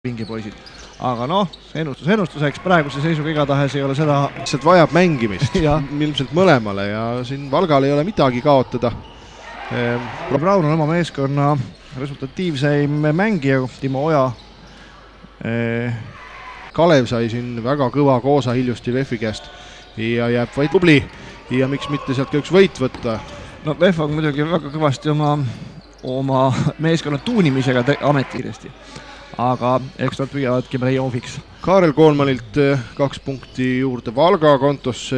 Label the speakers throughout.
Speaker 1: pingipoisid. Aga noh, ennustuseks praeguse seisuga igatahes ei ole seda...
Speaker 2: Lihtsalt vajab mängimist, ilmselt mõlemale ja siin Valgal ei ole midagi kaotada.
Speaker 1: Braun on oma meeskonna resultatiivseim mängija, Timo Oja.
Speaker 2: Kalev sai siin väga kõva koosa hiljusti Vehvi käest ja jääb vaid tubli ja miks mitte sealt ka üks võit võtta.
Speaker 1: No Vehv on muidugi väga kõvasti oma meeskonna tuunimisega ametiiresti. Aga eks nad püüavadki play-offiks.
Speaker 2: Kaarel Koolmanilt 2 punkti juurde Valga kontos,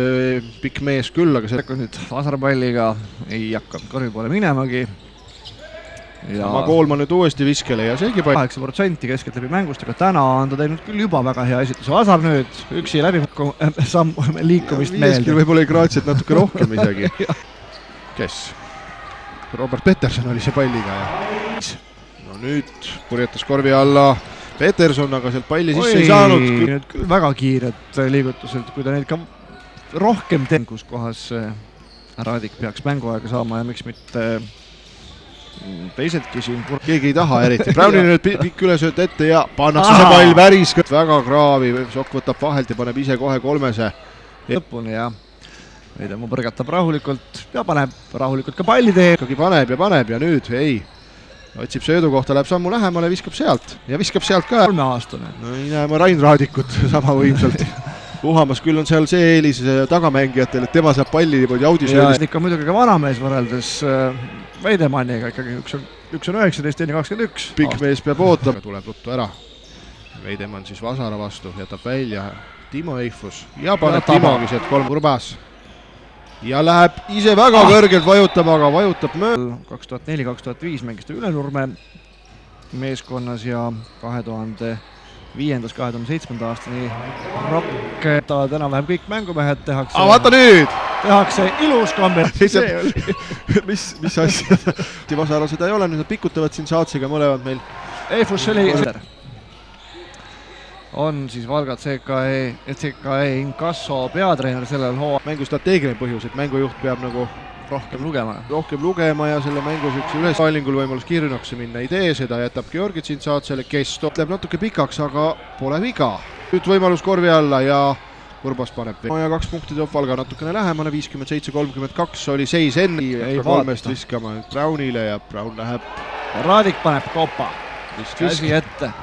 Speaker 2: pikk mees küll, aga
Speaker 1: see nüüd vasarpalliga ei hakka korvi poole minemagi.
Speaker 2: Sama Koolman nüüd uuesti viskele ja seegi pall.
Speaker 1: 8% keskelt läbi mängust, aga täna on ta teinud küll juba väga hea esituse. Vasar nüüd üksi läbi liikumist meelde.
Speaker 2: Viieskil võib-olla ei kraatsid natuke rohkem isegi. Kes? Robert Peterson oli see palliga ja... No nüüd purjetas korvi alla Peterson, aga sealt palli sisse ei saanud.
Speaker 1: Nüüd küll väga kiired liigutused, kui ta neid ka rohkem teeb, kus kohas Raadik peaks mänguaega saama ja miks mitte teisedki siin.
Speaker 2: Keegi ei taha eriti. Braunil nüüd pikk ülesööt ette ja pannakse see pall väris. Väga kraavi, Sokk võtab vahelt ja paneb ise kohe 3.
Speaker 1: Lõpuni ja Veidemo põrgatab rahulikult ja paneb rahulikult ka palli teeb.
Speaker 2: Paneb ja nüüd ei. Otsib söödu kohta, läheb sammu lähemale, viskab sealt ja viskab sealt ka.
Speaker 1: 3-aastane.
Speaker 2: No ei näe ma Rain Raadikut sama võimsalt. Puhamas küll on seal see eelis tagamängijatel, et tema saab palli niimoodi audisöödist.
Speaker 1: Ja ikka muidugi ka vanamees võrreldes Veidemanniga ikkagi üks on 19, teine 21.
Speaker 2: Pikk mees peab ootama. Tuleb ruttu ära. Veidemann siis Vasara vastu, jätab välja Timo Eifus ja paneb Timogi sealt 3 Urbas. Ja läheb ise väga kõrgelt vajutama, aga vajutab mööda.
Speaker 1: 2004-2005 mängis ta Ülenurme meeskonnas ja 2005-2007 aastani Rock enam-vähem kõik mängumehed tehakse.
Speaker 2: Vaata nüüd!
Speaker 1: Tehakse ilus komber.
Speaker 2: Mis asja? Vasara seda ei ole, nüüd nad pikutavad siin saatsega mõlevad meil.
Speaker 1: Eifus oli on siis Valga CKE Inkasso peatreener sellel hoo.
Speaker 2: Mängu strateegiline põhjus, et mängujuht peab nagu rohkem lugema ja selle mängus üks üles Allingul võimalus kiirrünnakusse minna ei tee, seda jätab Georgid siin saatsele, kes läheb natuke pikaks, aga pole viga. Nüüd võimalus korvi alla ja Urbas paneb ja 2 punkti toob Valga natukene lähemale, 57-32 oli seis enne 3 viskama Braunile ja Braun läheb.
Speaker 1: Raadik paneb kopa, käsi ette.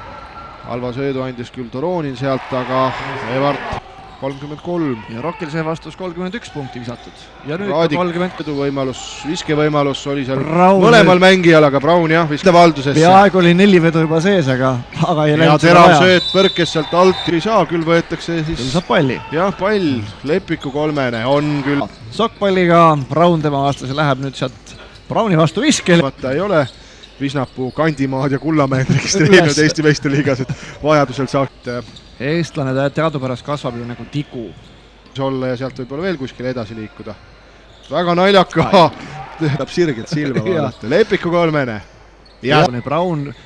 Speaker 2: Halva söödu andis küll Toronin sealt, aga Evart 33.
Speaker 1: Ja Rockil see vastus 31 punkti visatud. Ja nüüd
Speaker 2: Raadik
Speaker 1: 30
Speaker 2: võimalus, viskevõimalus oli seal mõlemal mängijal, aga Braun jah, vist valdusesse.
Speaker 1: Peaaegu oli 4 vedu juba sees, aga ei
Speaker 2: läinud seda vaja. Ja terav sööt põrkes sealt alt ei saa, küll võetakse siis...
Speaker 1: Küll saab palli.
Speaker 2: Jah, pall, Lepiku 3. on küll.
Speaker 1: Sokkpalliga Braun tema vastase läheb nüüd sealt Brauni vastu viskel.
Speaker 2: Vaata ei ole. Visnapuu, Kandimaad ja Kullamäed registreerinud Eesti meistriliigas, et vajadusel saakt.
Speaker 1: Eestlane teadupärast kasvab ju nagu tigu.
Speaker 2: Olla ja sealt võib-olla veel kuskil edasi liikuda. Väga naljaka. Tahab sirgelt silma vaadata. Lepiku 3.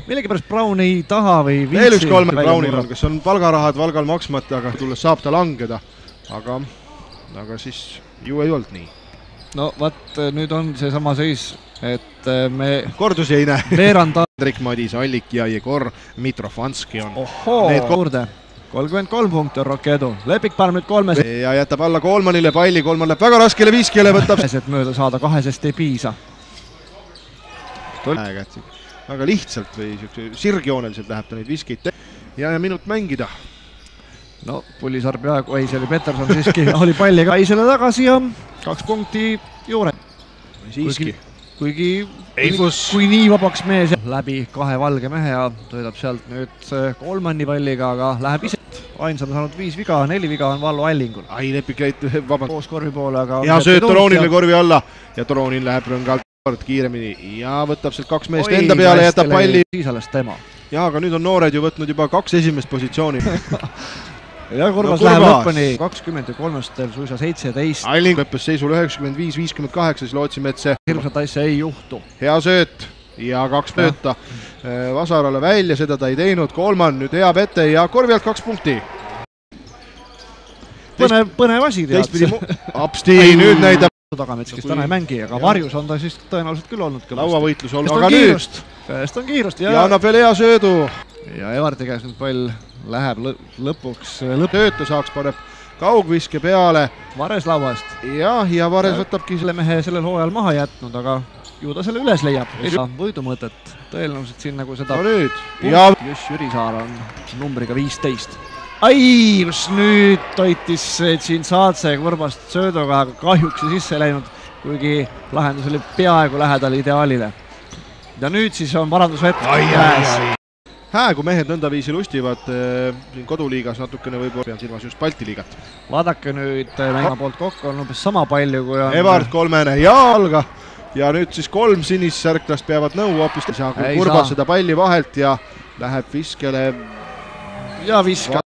Speaker 1: Millegipärast Braun ei taha või viitsi.
Speaker 2: Veel üks 3 Braunil on, kes on palgarahad Valgal maksmata, aga tulles saab ta langeda. Aga siis ju ei olnud nii.
Speaker 1: No vaat nüüd on see sama seis, et me...
Speaker 2: Kordusi ei näe.
Speaker 1: Veeranda...
Speaker 2: Hendrik Madis, Allik ja Jegor Mitrofanski on.
Speaker 1: Juurde. 33 punkti on Rock edu. Lepik paneb nüüd 3.
Speaker 2: Ja jätab alla Koolmanile palli. Koolman läheb väga raskele viskele, võtab...
Speaker 1: Et mööda saada 2 ei piisa.
Speaker 2: Väga lihtsalt või sirgjooneliselt läheb ta neid viskeid. Ja minut mängida.
Speaker 1: No Pullisaar peaaegu, see oli Peterson siiski, oli palli kaisele tagasi ja 2 punkti juure.
Speaker 2: Siiski.
Speaker 1: Kuigi kui nii vabaks mees läbi 2 valge mehe ja tõidab sealt nüüd Koolmanni palliga, aga läheb ise. Ainsam saanud 5 viga, 4 viga on Vallo Allingul.
Speaker 2: Lepik läid vabalt.
Speaker 1: Koos korvi poole, aga...
Speaker 2: Ja sööd Toronile korvi alla ja Toronin läheb rõngalt kiiremini ja võtab sealt 2 meest enda peale ja jätab palli.
Speaker 1: Siis alles tema.
Speaker 2: Ja, aga nüüd on noored ju võtnud juba 2 esimest positsiooni.
Speaker 1: Ja Kurbas läheb lõppani 20 ja 3 suisa 17.
Speaker 2: Alling lõppes seisul 95-58, siis lootsime, et see
Speaker 1: hirmsat asja ei juhtu.
Speaker 2: Hea sööt ja 2 mööta Vasarale välja, seda ta ei teinud. Koolman nüüd heab ette ja korvi alt 2 punkti.
Speaker 1: Põnev asi tead.
Speaker 2: Apsti nüüd näidab.
Speaker 1: Tagamets, kes täna ei mängi, aga varjus on ta siis tõenäoliselt küll olnud.
Speaker 2: Lauavõitlus olnud. Aga nüüd.
Speaker 1: Käest on kiirust.
Speaker 2: Ja annab veel hea söödu.
Speaker 1: ja Evarti käes nüüd pall läheb lõpuks
Speaker 2: tööta saaks, paneb kaugviske peale.
Speaker 1: Vares lauast.
Speaker 2: Ja Vares võtabki
Speaker 1: selle mehe sellel hooajal maha jätnud, aga ju ta selle üles leiab. Võidumõtet tõenäoliselt siin nagu seda...
Speaker 2: No nüüd.
Speaker 1: Just Jürisaar on numbriga 15. Ai, kus nüüd toitis Tšintsaatse kurbast söödoga, aga kahjuks sisse läinud, kuigi lahendus oli peaaegu lähedal ideaalile. Ja nüüd siis on parandusvett käes.
Speaker 2: Kui mehed nõndaviisi lustivad siin koduliigas natukene võib-olla, pean silmas just Balti liigat.
Speaker 1: Vaadake nüüd mängima poolt kokku on umbes sama palju kui on...
Speaker 2: Evart kolmene ja nüüd siis 3 sinissärklast peavad nõu hoopis. Kurbad seda palli vahelt ja läheb viskele.
Speaker 1: Ja viskab.